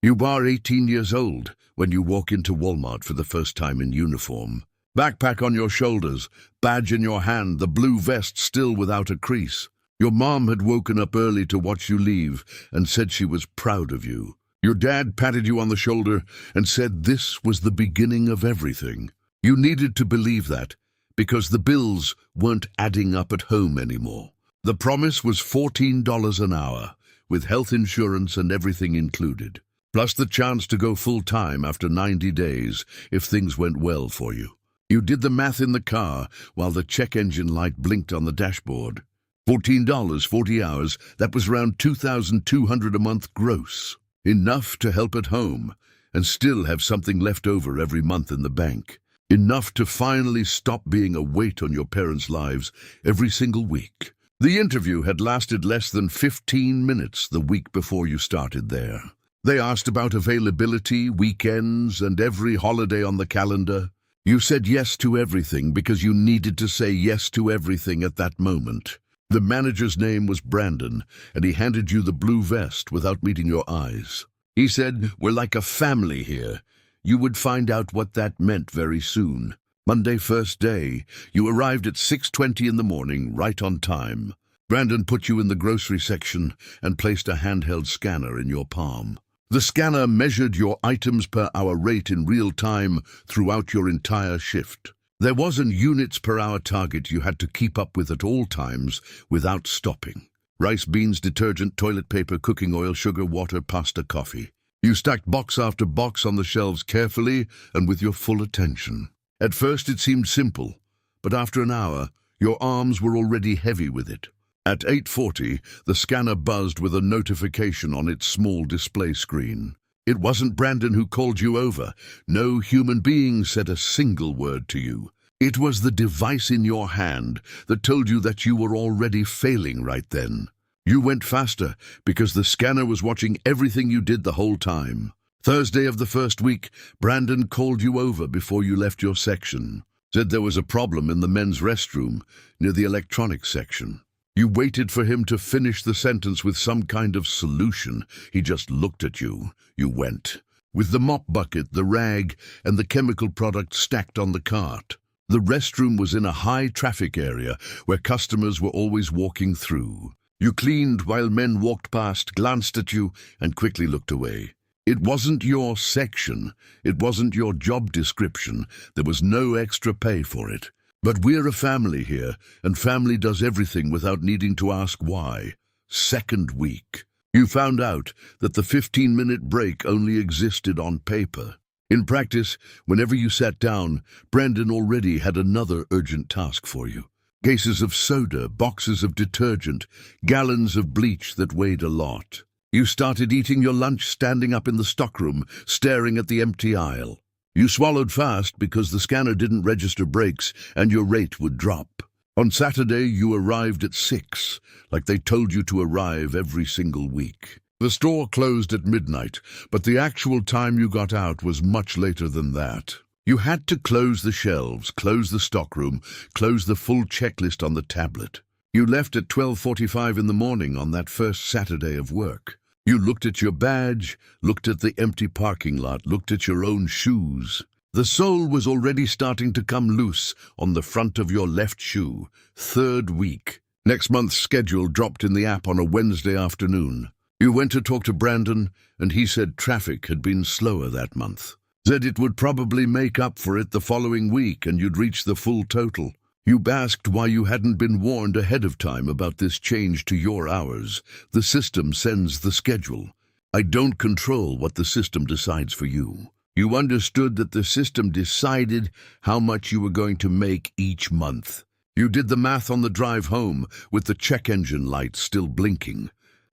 You are 18 years old when you walk into Walmart for the first time in uniform. Backpack on your shoulders, badge in your hand, the blue vest still without a crease. Your mom had woken up early to watch you leave and said she was proud of you. Your dad patted you on the shoulder and said this was the beginning of everything. You needed to believe that because the bills weren't adding up at home anymore. The promise was $14 an hour, with health insurance and everything included, plus the chance to go full-time after 90 days if things went well for you. You did the math in the car while the check engine light blinked on the dashboard. $14, 40 hours, that was around $2,200 a month gross. Enough to help at home and still have something left over every month in the bank. Enough to finally stop being a weight on your parents' lives every single week. The interview had lasted less than 15 minutes the week before you started there. They asked about availability, weekends, and every holiday on the calendar. You said yes to everything because you needed to say yes to everything at that moment. The manager's name was Brandon, and he handed you the blue vest without meeting your eyes. He said, "We're like a family here." You would find out what that meant very soon. Monday, first day, you arrived at 6:20 in the morning, right on time. Brandon put you in the grocery section and placed a handheld scanner in your palm. The scanner measured your items per hour rate in real time throughout your entire shift. There was an units per hour target you had to keep up with at all times without stopping. Rice, beans, detergent, toilet paper, cooking oil, sugar, water, pasta, coffee. You stacked box after box on the shelves carefully and with your full attention. At first it seemed simple, but after an hour, your arms were already heavy with it. At 8:40, the scanner buzzed with a notification on its small display screen. It wasn't Brandon who called you over. No human being said a single word to you. It was the device in your hand that told you that you were already failing right then. You went faster because the scanner was watching everything you did the whole time. Thursday of the first week, Brandon called you over before you left your section. Said there was a problem in the men's restroom near the electronics section. You waited for him to finish the sentence with some kind of solution. He just looked at you. You went. With the mop bucket, the rag, and the chemical product stacked on the cart. The restroom was in a high traffic area where customers were always walking through. You cleaned while men walked past, glanced at you, and quickly looked away. It wasn't your section. It wasn't your job description. There was no extra pay for it. But we're a family here, and family does everything without needing to ask why. Second week. You found out that the 15-minute break only existed on paper. In practice, whenever you sat down, Brandon already had another urgent task for you. Cases of soda, boxes of detergent, gallons of bleach that weighed a lot. You started eating your lunch standing up in the stockroom, staring at the empty aisle. You swallowed fast because the scanner didn't register breaks and your rate would drop. On Saturday, you arrived at 6, like they told you to arrive every single week. The store closed at midnight, but the actual time you got out was much later than that. You had to close the shelves, close the stockroom, close the full checklist on the tablet. You left at 12:45 in the morning on that first Saturday of work. You looked at your badge, looked at the empty parking lot, looked at your own shoes. The sole was already starting to come loose on the front of your left shoe. Third week. Next month's schedule dropped in the app on a Wednesday afternoon. You went to talk to Brandon, and he said traffic had been slower that month. Said it would probably make up for it the following week and you'd reach the full total. You asked why you hadn't been warned ahead of time about this change to your hours. The system sends the schedule. I don't control what the system decides for you. You understood that the system decided how much you were going to make each month. You did the math on the drive home with the check engine light still blinking.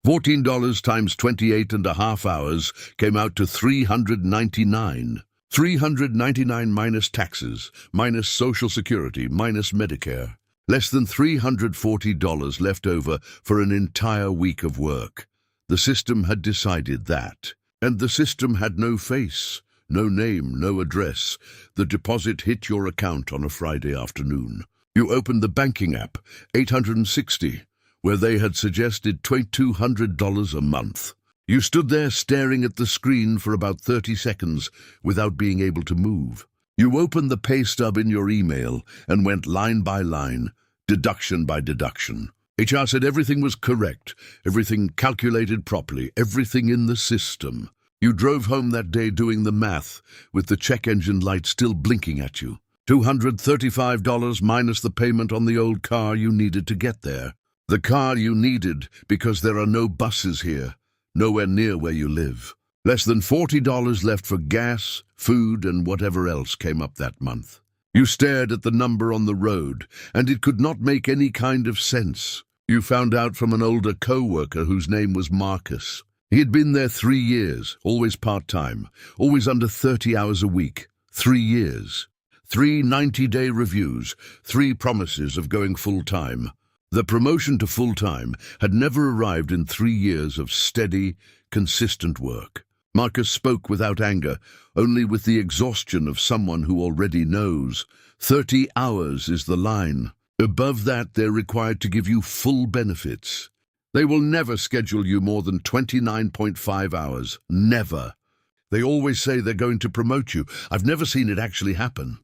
$14 times 28.5 hours came out to $399. $399 minus taxes, minus Social Security, minus Medicare. Less than $340 left over for an entire week of work. The system had decided that. And the system had no face, no name, no address. The deposit hit your account on a Friday afternoon. You opened the banking app, $860, where they had suggested $2,200 a month. You stood there staring at the screen for about 30 seconds without being able to move. You opened the pay stub in your email and went line by line, deduction by deduction. HR said everything was correct, everything calculated properly, everything in the system. You drove home that day doing the math, with the check engine light still blinking at you. $235 minus the payment on the old car you needed to get there. The car you needed because there are no buses here, nowhere near where you live. Less than $40 left for gas, food, and whatever else came up that month. You stared at the number on the road, and it could not make any kind of sense. You found out from an older co-worker whose name was Marcus. He had been there 3 years, always part-time, always under 30 hours a week. 3 years. 3 90-day reviews, 3 promises of going full-time. The promotion to full-time had never arrived in 3 years of steady, consistent work. Marcus spoke without anger, only with the exhaustion of someone who already knows. 30 hours is the line. Above that, they're required to give you full benefits. They will never schedule you more than 29.5 hours. Never. They always say they're going to promote you. I've never seen it actually happen.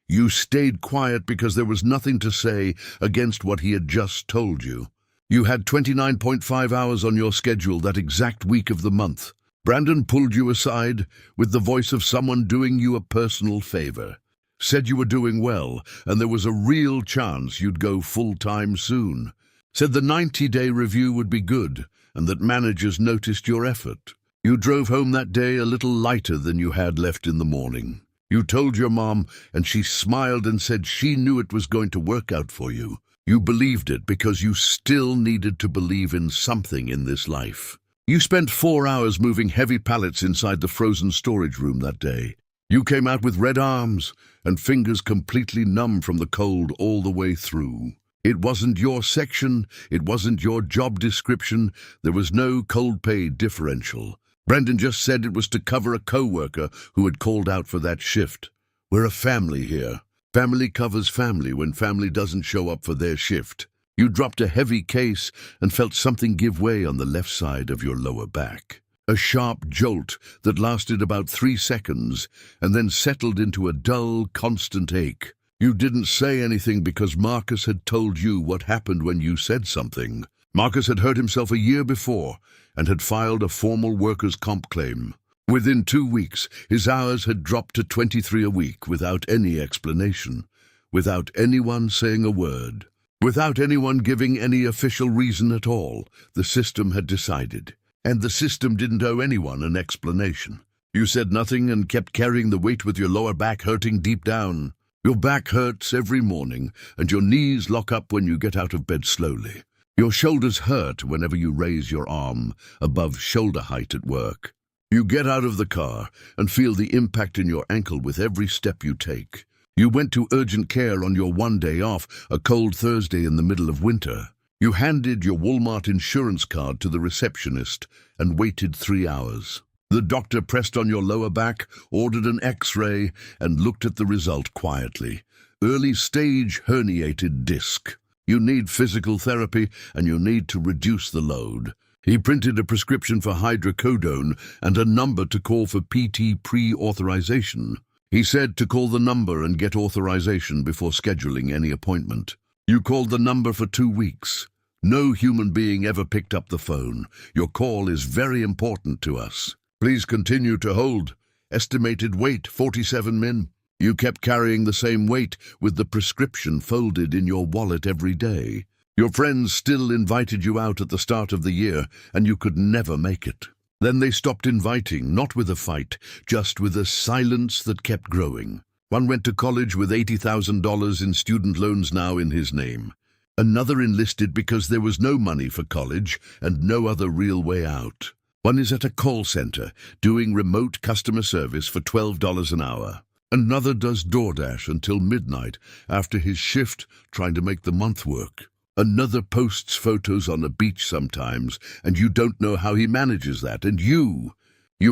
You stayed quiet because there was nothing to say against what he had just told you. You had 29.5 hours on your schedule that exact week of the month. Brandon pulled you aside with the voice of someone doing you a personal favor. Said you were doing well and there was a real chance you'd go full-time soon. Said the 90-day review would be good and that managers noticed your effort. You drove home that day a little lighter than you had left in the morning. You told your mom and she smiled and said she knew it was going to work out for you. You believed it because you still needed to believe in something in this life. You spent 4 hours moving heavy pallets inside the frozen storage room that day. You came out with red arms and fingers completely numb from the cold all the way through. It wasn't your section, it wasn't your job description, there was no cold pay differential. Brendan just said it was to cover a co-worker who had called out for that shift. We're a family here. Family covers family when family doesn't show up for their shift. You dropped a heavy case and felt something give way on the left side of your lower back. A sharp jolt that lasted about 3 seconds and then settled into a dull, constant ache. You didn't say anything because Marcus had told you what happened when you said something. Marcus had hurt himself a year before and had filed a formal workers' comp claim. Within 2 weeks, his hours had dropped to 23 a week without any explanation, without anyone saying a word. Without anyone giving any official reason at all, the system had decided. And the system didn't owe anyone an explanation. You said nothing and kept carrying the weight with your lower back hurting deep down. Your back hurts every morning, and your knees lock up when you get out of bed slowly. Your shoulders hurt whenever you raise your arm above shoulder height at work. You get out of the car and feel the impact in your ankle with every step you take. You went to urgent care on your one day off, a cold Thursday in the middle of winter. You handed your Walmart insurance card to the receptionist and waited 3 hours. The doctor pressed on your lower back, ordered an X-ray, and looked at the result quietly. Early stage herniated disc. You need physical therapy and you need to reduce the load. He printed a prescription for hydrocodone and a number to call for PT pre-authorization. He said to call the number and get authorization before scheduling any appointment. You called the number for 2 weeks. No human being ever picked up the phone. Your call is very important to us. Please continue to hold. Estimated weight, 47 min. You kept carrying the same weight with the prescription folded in your wallet every day. Your friends still invited you out at the start of the year, and you could never make it. Then they stopped inviting, not with a fight, just with a silence that kept growing. One went to college with $80,000 in student loans now in his name. Another enlisted because there was no money for college and no other real way out. One is at a call center, doing remote customer service for $12 an hour. Another does DoorDash until midnight after his shift, trying to make the month work. Another posts photos on a beach sometimes, and you don't know how he manages that. And you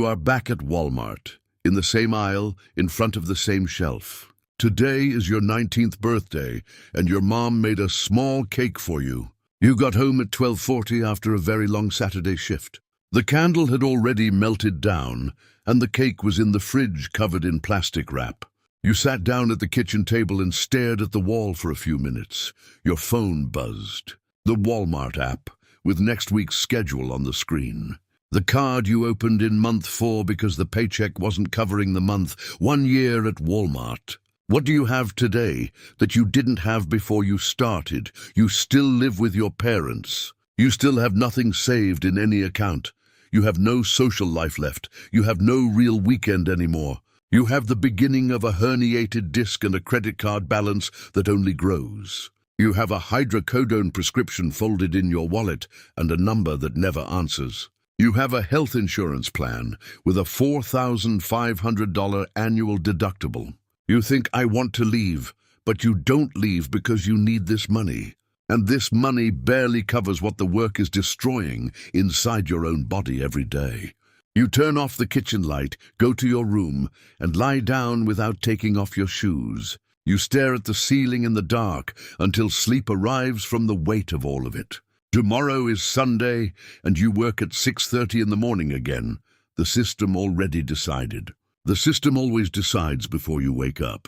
are back at Walmart, in the same aisle, in front of the same shelf. Today is your 19th birthday, and your mom made a small cake for you. You got home at 12:40 after a very long Saturday shift. The candle had already melted down, and the cake was in the fridge covered in plastic wrap. You sat down at the kitchen table and stared at the wall for a few minutes. Your phone buzzed. The Walmart app, with next week's schedule on the screen. The card you opened in month 4 because the paycheck wasn't covering the month. 1 year at Walmart. What do you have today that you didn't have before you started? You still live with your parents. You still have nothing saved in any account. You have no social life left. You have no real weekend anymore. You have the beginning of a herniated disc and a credit card balance that only grows. You have a hydrocodone prescription folded in your wallet and a number that never answers. You have a health insurance plan with a $4,500 annual deductible. You think, I want to leave, but you don't leave because you need this money. And this money barely covers what the work is destroying inside your own body every day. You turn off the kitchen light, go to your room, and lie down without taking off your shoes. You stare at the ceiling in the dark until sleep arrives from the weight of all of it. Tomorrow is Sunday, and you work at 6:30 in the morning again. The system already decided. The system always decides before you wake up.